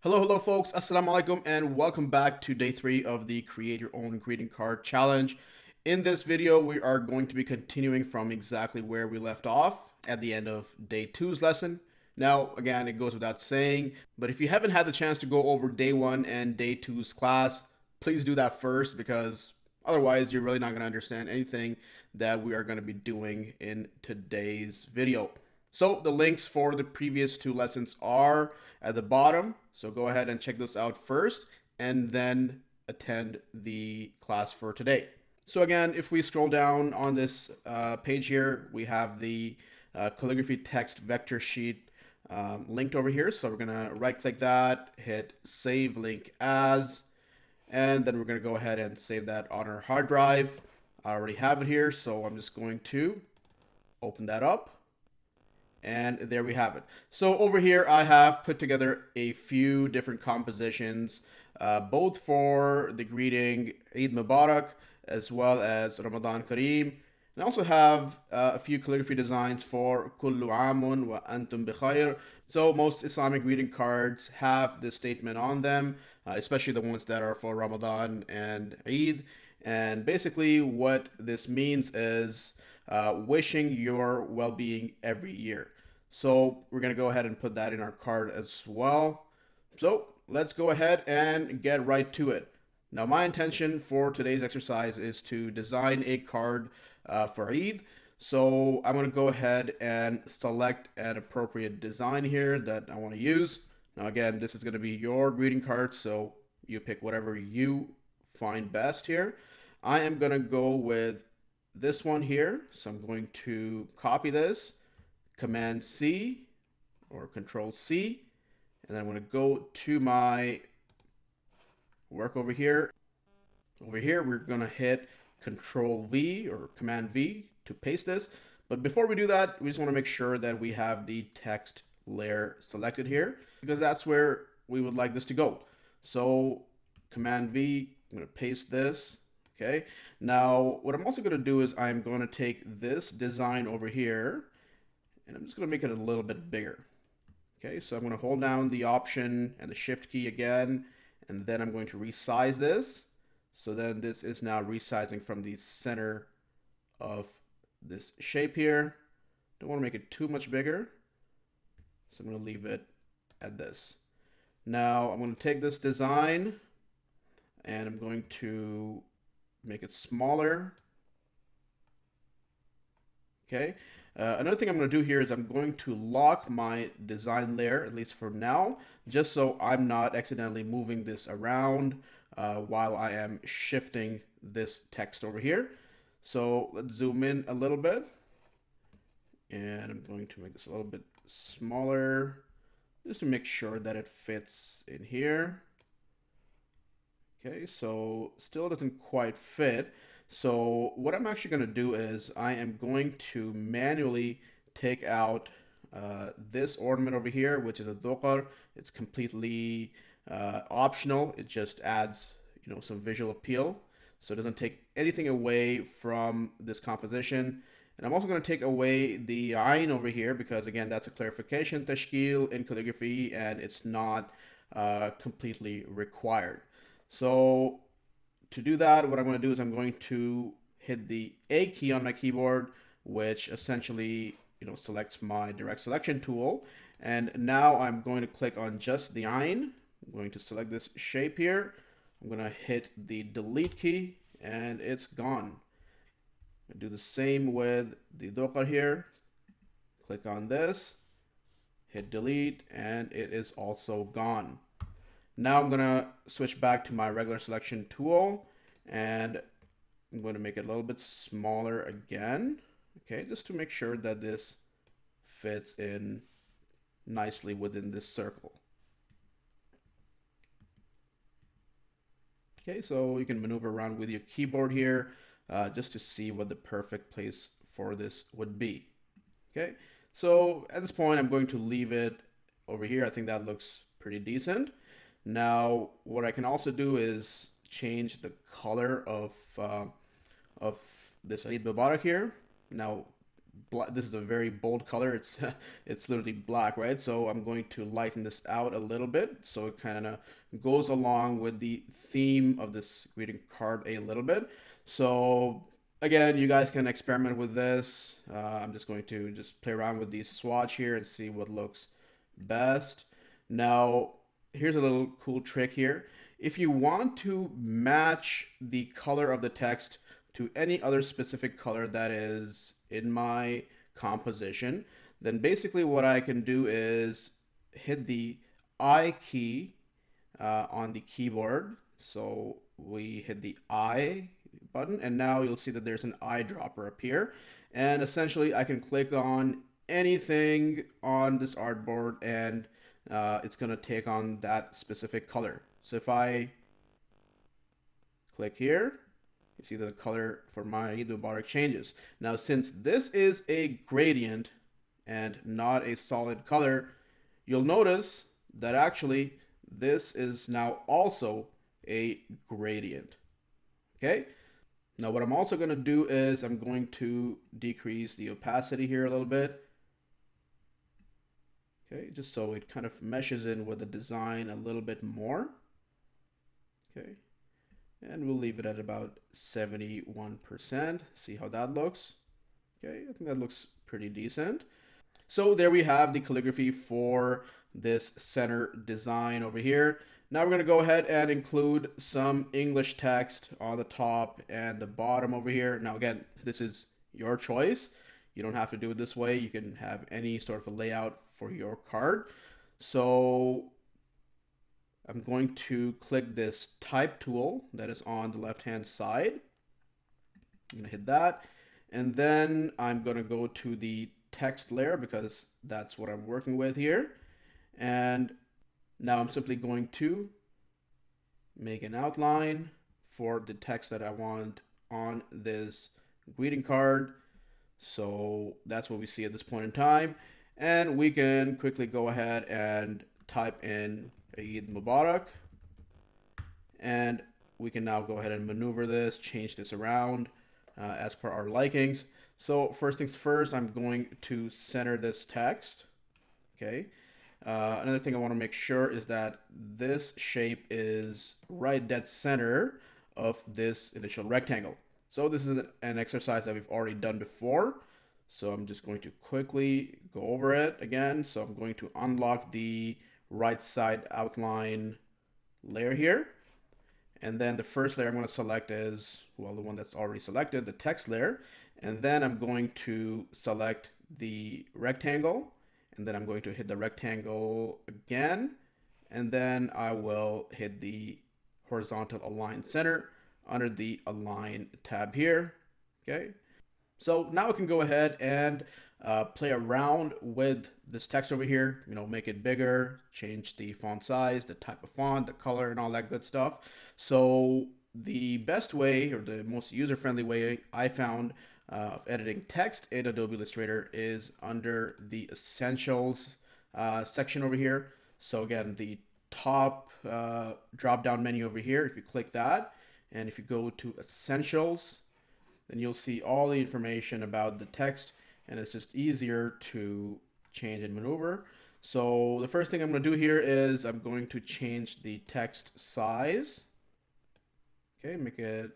Hello folks, assalamu alaikum, and welcome back to day 3 of the Create Your Own Greeting Card Challenge. In this video, we are going to be continuing from exactly where we left off at the end of day two's lesson. Now, again, it goes without saying, but if you haven't had the chance to go over day 1 and day two's class, please do that first because otherwise you're really not going to understand anything that we are going to be doing in today's video. So the links for the previous two lessons are at the bottom. So go ahead and check those out first and then attend the class for today. So again, if we scroll down on this page here, we have the calligraphy text vector sheet linked over here. So we're gonna right click that, hit save link as, and then we're gonna go ahead and save that on our hard drive. I already have it here, so I'm just going to open that up. And there we have it. So over here, I have put together a few different compositions, both for the greeting Eid Mubarak as well as Ramadan Kareem. And I also have a few calligraphy designs for Kullu Amun wa Antum Bikhair. So most Islamic greeting cards have this statement on them, especially the ones that are for Ramadan and Eid. And basically what this means is wishing your well-being every year. So we're going to go ahead and put that in our card as well. So let's go ahead and get right to it. Now my intention for today's exercise is to design a card for Eid. So I'm going to go ahead and select an appropriate design here that I want to use. Now again, this is going to be your greeting card, so you pick whatever you find best here. I am going to go with this one here. So I'm going to copy this, Command C or Control C, and then I'm going to go to my work over here. Over here, we're going to hit Control V or Command V to paste this. But before we do that, we just want to make sure that we have the text layer selected here because that's where we would like this to go. So Command V, I'm going to paste this. Okay. Now, what I'm also going to do is I'm going to take this design over here and I'm just going to make it a little bit bigger. Okay, so I'm going to hold down the Option and the Shift key again, and then I'm going to resize this. So then this is now resizing from the center of this shape here. Don't want to make it too much bigger, so I'm going to leave it at this. Now I'm going to take this design and I'm going to make it smaller. Okay. Another thing I'm going to do here is I'm going to lock my design layer, at least for now, just so I'm not accidentally moving this around while I am shifting this text over here. So let's zoom in a little bit. And I'm going to make this a little bit smaller just to make sure that it fits in here. Okay, so still doesn't quite fit. So what I'm actually going to do is I am going to manually take out this ornament over here, which is a dokar. It's completely optional. It just adds, some visual appeal. So it doesn't take anything away from this composition. And I'm also going to take away the ayn over here because, again, that's a clarification tashkil in calligraphy and it's not completely required. So to do that, what I'm going to do is I'm going to hit the A key on my keyboard, which essentially, selects my direct selection tool. And now I'm going to click on just the ayn. I'm going to select this shape here. I'm going to hit the delete key and it's gone. I'm going to do the same with the dokar here. Click on this, hit delete, and it is also gone. Now I'm going to switch back to my regular selection tool and I'm going to make it a little bit smaller again. Okay, just to make sure that this fits in nicely within this circle. Okay, so you can maneuver around with your keyboard here just to see what the perfect place for this would be. Okay, so at this point I'm going to leave it over here. I think that looks pretty decent. Now, what I can also do is change the color of this Eid Mubarak here. Now, this is a very bold color. It's it's literally black, right? So I'm going to lighten this out a little bit so it kind of goes along with the theme of this greeting card a little bit. So again, you guys can experiment with this. I'm just going to just play around with the swatch here and see what looks best. Now, here's a little cool trick here. If you want to match the color of the text to any other specific color that is in my composition, then basically what I can do is hit the I key on the keyboard. So we hit the I button, and now you'll see that there's an eyedropper up here. And essentially, I can click on anything on this artboard, and it's going to take on that specific color. So if I click here, you see that the color for my Eid Mubarak changes. Now, since this is a gradient and not a solid color, you'll notice that actually this is now also a gradient. Okay? Now, what I'm also going to do is I'm going to decrease the opacity here a little bit. Okay, just so it kind of meshes in with the design a little bit more. Okay. And we'll leave it at about 71%. See how that looks. Okay, I think that looks pretty decent. So there we have the calligraphy for this center design over here. Now we're going to go ahead and include some English text on the top and the bottom over here. Now again, this is your choice. You don't have to do it this way. You can have any sort of a layout for your card. So I'm going to click this type tool that is on the left hand side. I'm going to hit that. And then I'm going to go to the text layer because that's what I'm working with here. And now I'm simply going to make an outline for the text that I want on this greeting card. So that's what we see at this point in time. And we can quickly go ahead and type in Eid Mubarak. And we can now go ahead and maneuver this, change this around as per our likings. So first things first, I'm going to center this text. Okay. Another thing I want to make sure is that this shape is right dead center of this initial rectangle. So this is an exercise that we've already done before. So I'm just going to quickly go over it again. So I'm going to unlock the right side outline layer here. And then the first layer I'm going to select is, well, the one that's already selected, the text layer. And then I'm going to select the rectangle. And then I'm going to hit the rectangle again. And then I will hit the horizontal align center under the align tab here. Okay. So now I can go ahead and play around with this text over here, make it bigger, change the font size, the type of font, the color, and all that good stuff. So the best way, or the most user-friendly way I found of editing text in Adobe Illustrator is under the Essentials section over here. So again, the top drop-down menu over here, if you click that, and if you go to Essentials, then you'll see all the information about the text, and it's just easier to change and maneuver. So the first thing I'm going to do here is I'm going to change the text size. Okay, make it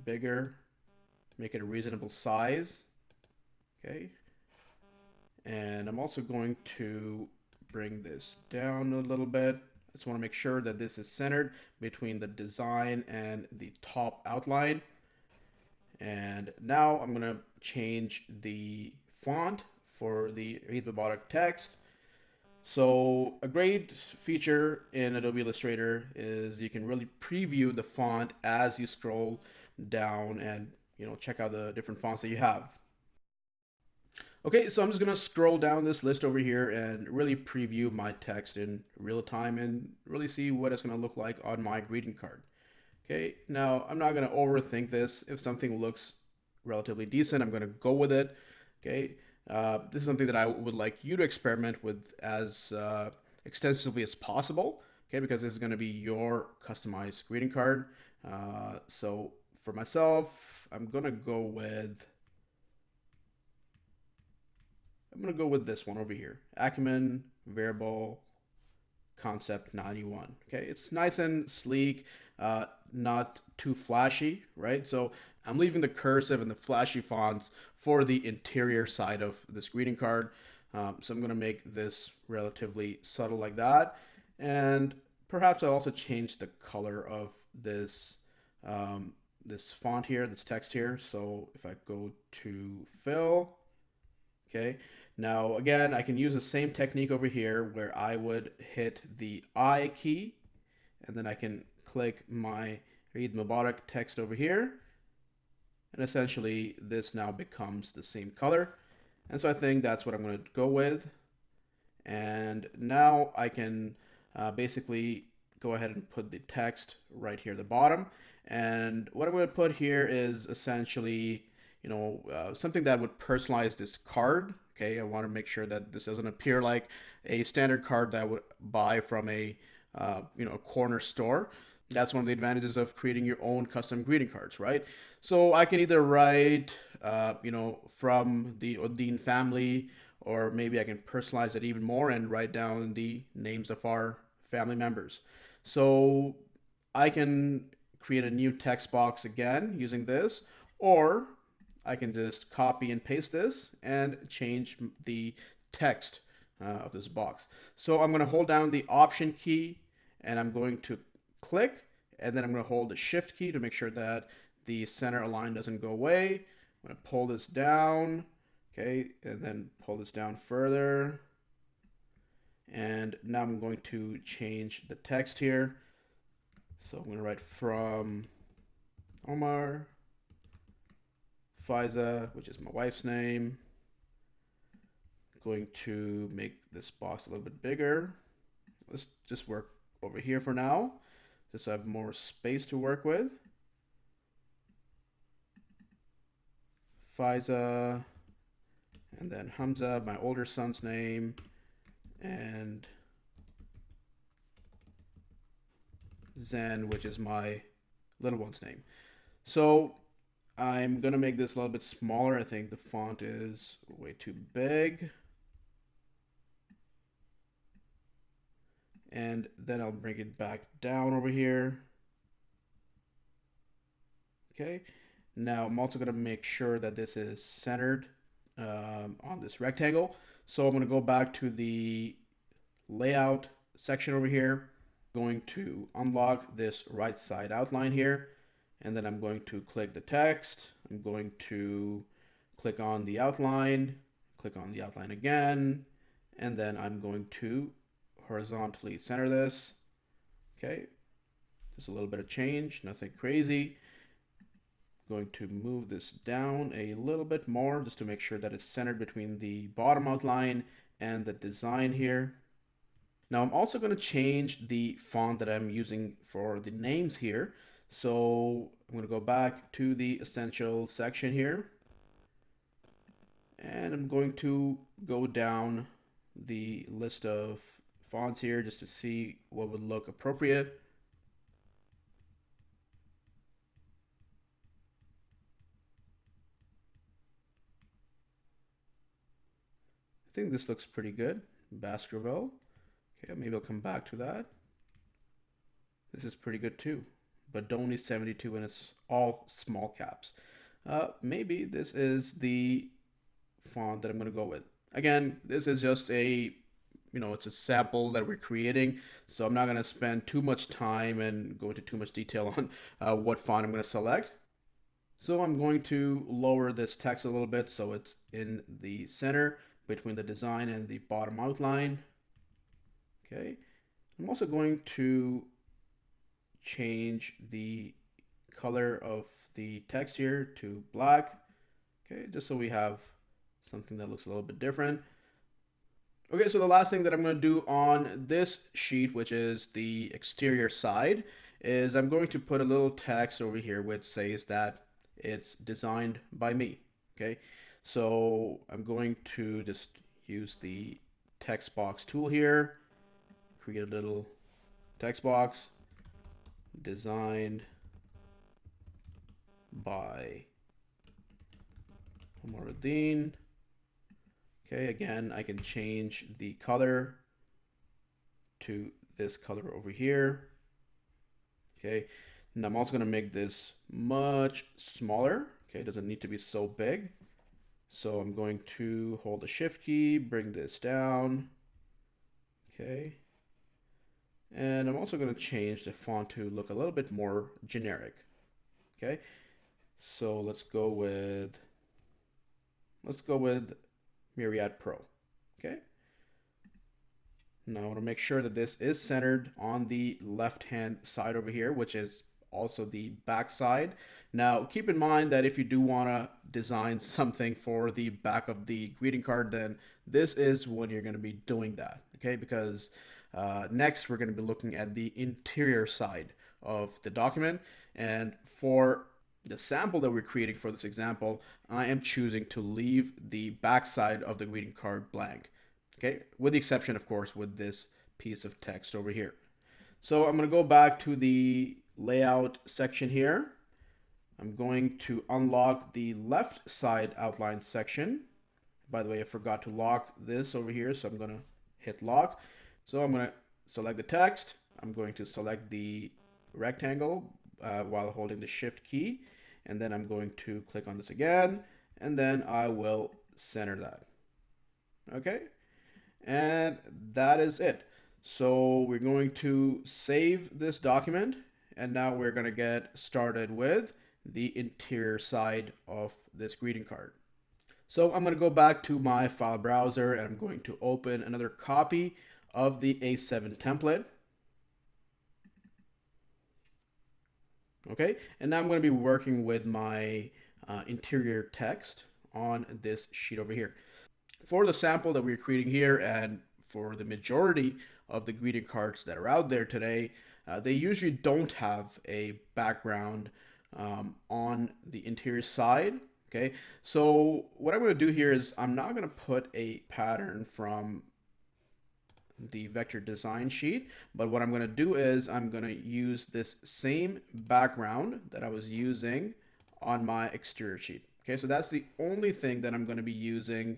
bigger, make it a reasonable size. Okay, and I'm also going to bring this down a little bit. I just want to make sure that this is centered between the design and the top outline. And now I'm going to change the font for the Eid Mubarak text. So a great feature in Adobe Illustrator is you can really preview the font as you scroll down and check out the different fonts that you have. Okay, so I'm just going to scroll down this list over here and really preview my text in real time and really see what it's going to look like on my greeting card. Okay, now I'm not going to overthink this. If something looks relatively decent, I'm going to go with it. Okay, this is something that I would like you to experiment with as extensively as possible. Okay, because this is going to be your customized greeting card. So for myself, I'm going to go with I'm going to go with this one over here. Acumen variable concept 91. Okay, it's nice and sleek, not too flashy, right? So I'm leaving the cursive and the flashy fonts for the interior side of this greeting card. So I'm going to make this relatively subtle like that. And perhaps I'll also change the color of this this font here, this text here. So if I go to fill, okay, now again, I can use the same technique over here where I would hit the I key and then I can click my Eid Mubarak text over here. And essentially this now becomes the same color. And so I think that's what I'm going to go with. And now I can basically go ahead and put the text right here at the bottom. And what I'm going to put here is essentially, something that would personalize this card. Okay, I want to make sure that this doesn't appear like a standard card that I would buy from a a corner store. That's one of the advantages of creating your own custom greeting cards, right? So I can either write, from the Odin family, or maybe I can personalize it even more and write down the names of our family members. So I can create a new text box again using this, or I can just copy and paste this and change the text of this box. So I'm going to hold down the Option key and I'm going to click, and then I'm going to hold the Shift key to make sure that the center align doesn't go away. I'm going to pull this down, okay, and then pull this down further. And now I'm going to change the text here. So I'm going to write from Omar Faiza, which is my wife's name. Going to make this box a little bit bigger. Let's just work over here for now, just so I have more space to work with. Faiza, and then Hamza, my older son's name, and Zen, which is my little one's name. So I'm gonna make this a little bit smaller. I think the font is way too big. And then I'll bring it back down over here. Okay, now I'm also gonna make sure that this is centered on this rectangle. So I'm gonna go back to the layout section over here, going to unlock this right side outline here, and then I'm going to click the text. I'm going to click on the outline, click on the outline again, and then I'm going to horizontally center this. Okay, just a little bit of change, nothing crazy. Going to move this down a little bit more just to make sure that it's centered between the bottom outline and the design here. Now I'm also going to change the font that I'm using for the names here. So I'm going to go back to the essential section here, and I'm going to go down the list of fonts here just to see what would look appropriate. I think this looks pretty good. Baskerville. Okay, maybe I'll come back to that. This is pretty good too. Bodoni 72, and it's all small caps. Maybe this is the font that I'm going to go with. Again, this is just a, it's a sample that we're creating, so I'm not going to spend too much time and go into too much detail on what font I'm going to select. So I'm going to lower this text a little bit so it's in the center between the design and the bottom outline. Okay, I'm also going to change the color of the text here to black. Okay, just so we have something that looks a little bit different. Okay, so the last thing that I'm going to do on this sheet, which is the exterior side, is I'm going to put a little text over here which says that it's designed by me. Okay, so I'm going to just use the text box tool here, create a little text box, designed by Omaruddin. Okay, again, I can change the color to this color over here. Okay, and I'm also going to make this much smaller. Okay, it doesn't need to be so big. So I'm going to hold the shift key, bring this down. Okay, and I'm also going to change the font to look a little bit more generic. Okay, so let's go with Myriad Pro. Okay. Now I want to make sure that this is centered on the left-hand side over here, which is also the back side. Now keep in mind that if you do want to design something for the back of the greeting card, then this is when you're going to be doing that. Okay, because next we're going to be looking at the interior side of the document, and for the sample that we're creating for this example, I am choosing to leave the back side of the greeting card blank. Okay, with the exception, of course, with this piece of text over here. So I'm going to go back to the layout section here. I'm going to unlock the left side outline section. By the way, I forgot to lock this over here, so I'm going to hit lock. So I'm going to select the text. I'm going to select the rectangle while holding the shift key. And then I'm going to click on this again, and then I will center that. Okay. And that is it. So we're going to save this document, and now we're going to get started with the interior side of this greeting card. So I'm going to go back to my file browser, and I'm going to open another copy of the A7 template. Okay, and now I'm going to be working with my interior text on this sheet over here. For the sample that we're creating here, and for the majority of the greeting cards that are out there today, they usually don't have a background on the interior side. Okay, so what I'm going to do here is I'm not going to put a pattern from the vector design sheet, but what I'm going to do is I'm going to use this same background that I was using on my exterior sheet. Okay, so that's the only thing that I'm going to be using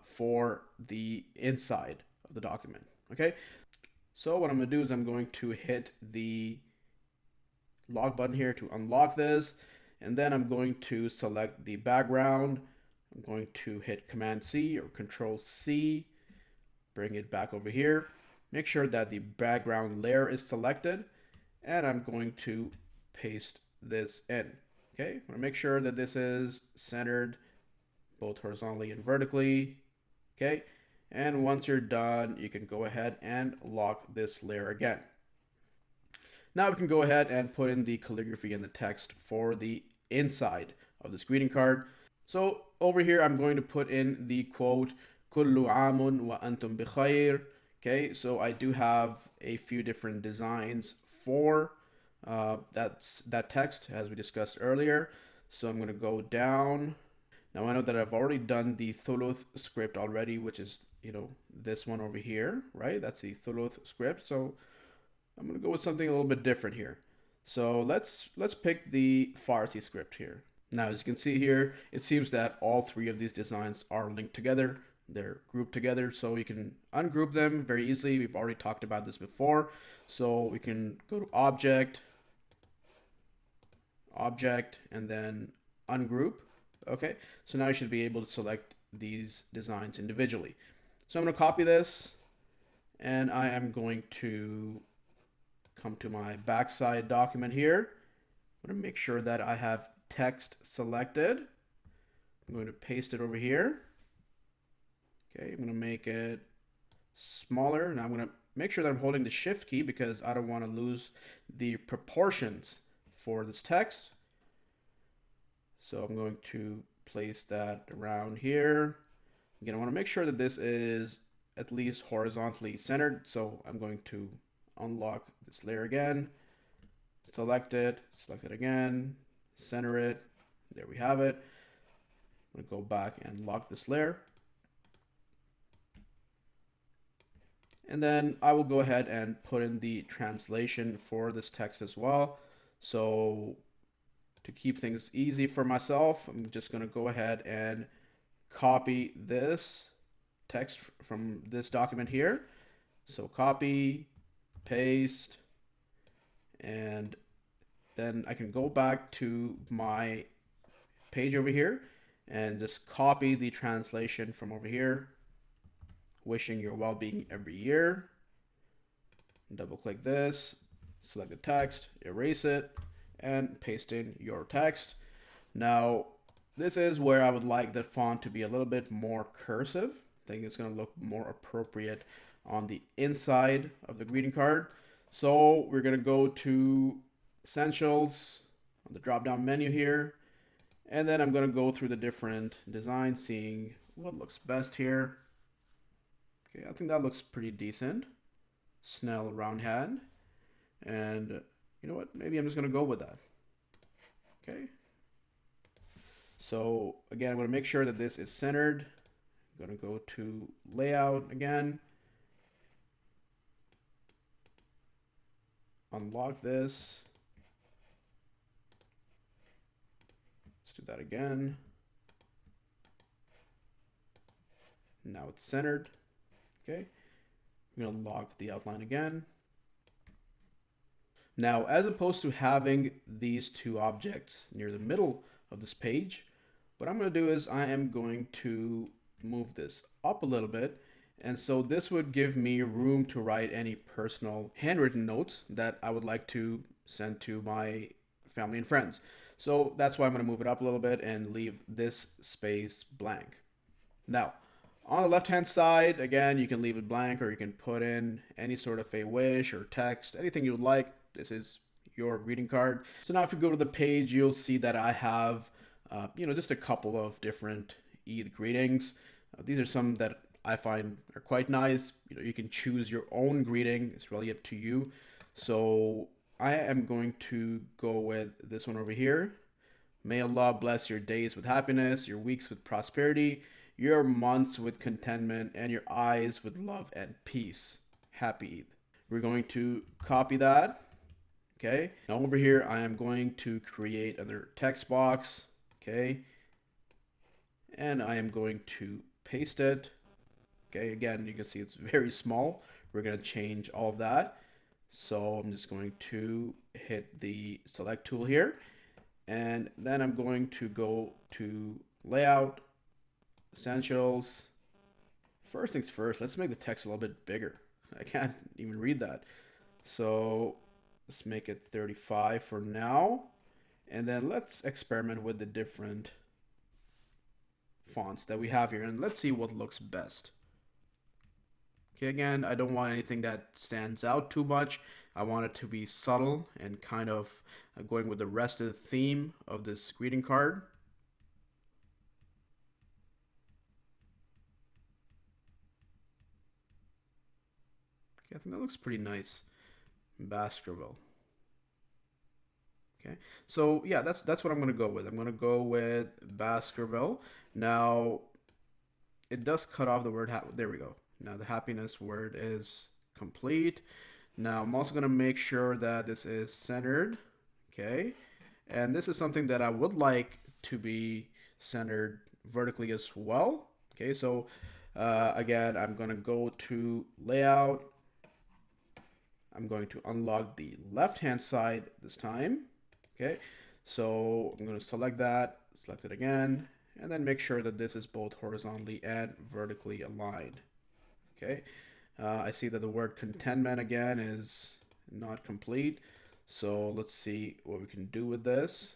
for the inside of the document. Okay, so what I'm going to do is I'm going to hit the lock button here to unlock this, and then I'm going to select the background. I'm going to hit Command C or Control C, bring it back over here, make sure that the background layer is selected, and I'm going to paste this in. Okay, I'm going to make sure that this is centered both horizontally and vertically. Okay, and once you're done, you can go ahead and lock this layer again. Now we can go ahead and put in the calligraphy and the text for the inside of this greeting card. So over here, I'm going to put in the quote, "Kullu amun wa antum bikhair." Okay, so I do have a few different designs for that text, as we discussed earlier. So I'm going to go down. Now I know that I've already done the Thuluth script already, which is, this one over here, right? That's the Thuluth script. So I'm going to go with something a little bit different here. So let's pick the Farsi script here. Now, as you can see here, it seems that all three of these designs are linked together. They're grouped together, so you can ungroup them very easily. We've already talked about this before. So we can go to Object, and then Ungroup. Okay, so now you should be able to select these designs individually. So I'm going to copy this, and I am going to come to my backside document here. I'm going to make sure that I have text selected. I'm going to paste it over here. Okay, I'm going to make it smaller. Now I'm going to make sure that I'm holding the shift key because I don't want to lose the proportions for this text. So I'm going to place that around here. Again, I want to make sure that this is at least horizontally centered. So I'm going to unlock this layer again, select it again, center it. There we have it. I'm going to go back and lock this layer. And then I will go ahead and put in the translation for this text as well. So to keep things easy for myself, I'm just going to go ahead and copy this text from this document here. So copy, paste, and then I can go back to my page over here and just copy the translation from over here. Wishing your well-being every year. Double click this, select the text, erase it, and paste in your text. Now, this is where I would like the font to be a little bit more cursive. I think it's going to look more appropriate on the inside of the greeting card. So we're going to go to Essentials on the drop-down menu here. And then I'm going to go through the different designs, seeing what looks best here. Okay, I think that looks pretty decent. Snell round hand. And you know what? Maybe I'm just going to go with that. Okay. So again, I'm going to make sure that this is centered. I'm going to go to layout again. Unlock this. Let's do that again. Now it's centered. Okay. I'm going to lock the outline again. Now, as opposed to having these two objects near the middle of this page, what I'm going to do is I am going to move this up a little bit. And so this would give me room to write any personal handwritten notes that I would like to send to my family and friends. So that's why I'm going to move it up a little bit and leave this space blank. Now, on the left-hand side, again, you can leave it blank or you can put in any sort of a wish or text, anything you would like. This is your greeting card. So now if you go to the page, you'll see that I have, just a couple of different Eid greetings. These are some that I find are quite nice. You can choose your own greeting. It's really up to you. So I am going to go with this one over here. May Allah bless your days with happiness, your weeks with prosperity, your months with contentment, and your eyes with love and peace. Happy Eid. We're going to copy that. Okay. Now over here, I am going to create another text box. Okay. And I am going to paste it. Okay. Again, you can see it's very small. We're going to change all of that. So I'm just going to hit the select tool here. And then I'm going to go to layout, essentials. First things first, let's make the text a little bit bigger. I can't even read that. So let's make it 35 for now. And then let's experiment with the different fonts that we have here. And let's see what looks best. Okay, again, I don't want anything that stands out too much. I want it to be subtle and kind of going with the rest of the theme of this greeting card. Okay, I think that looks pretty nice. Baskerville. Okay, so yeah, that's what I'm going to go with. I'm going to go with Baskerville. Now, it does cut off the word. There we go. Now the happiness word is complete. Now I'm also going to make sure that this is centered. Okay, and this is something that I would like to be centered vertically as well. Okay, so again, I'm going to go to layout. I'm going to unlock the left-hand side this time. Okay, so I'm going to select that, select it again, and then make sure that this is both horizontally and vertically aligned. Okay, I see that the word contentment again is not complete. So let's see what we can do with this.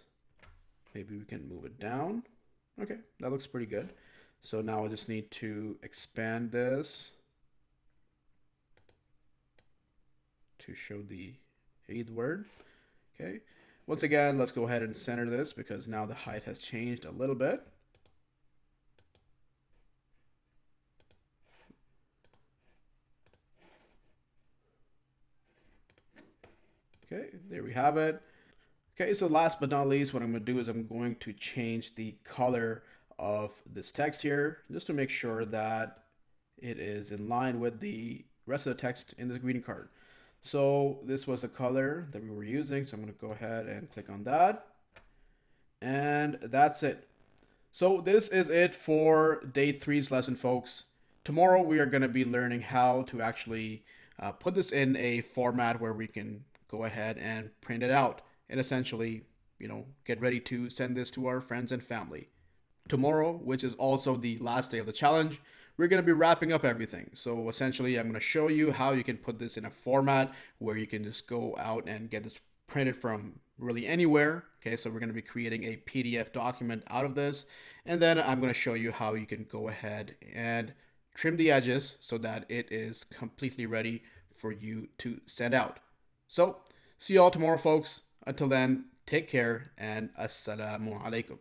Maybe we can move it down. Okay, that looks pretty good. So now I just need to expand this to show the Eid word. Okay, once again, let's go ahead and center this because now the height has changed a little bit. Okay, there we have it. Okay, so last but not least, what I'm going to do is I'm going to change the color of this text here just to make sure that it is in line with the rest of the text in this greeting card. So this was the color that we were using, so I'm going to go ahead and click on that. And that's it. So this is it for day 3's lesson, folks. Tomorrow we are going to be learning how to actually put this in a format where we can go ahead and print it out and essentially, get ready to send this to our friends and family. Tomorrow, which is also the last day of the challenge, we're going to be wrapping up everything. So essentially, I'm going to show you how you can put this in a format where you can just go out and get this printed from really anywhere. Okay, so we're going to be creating a PDF document out of this. And then I'm going to show you how you can go ahead and trim the edges so that it is completely ready for you to send out. So, see you all tomorrow, folks. Until then, take care and assalamu alaikum.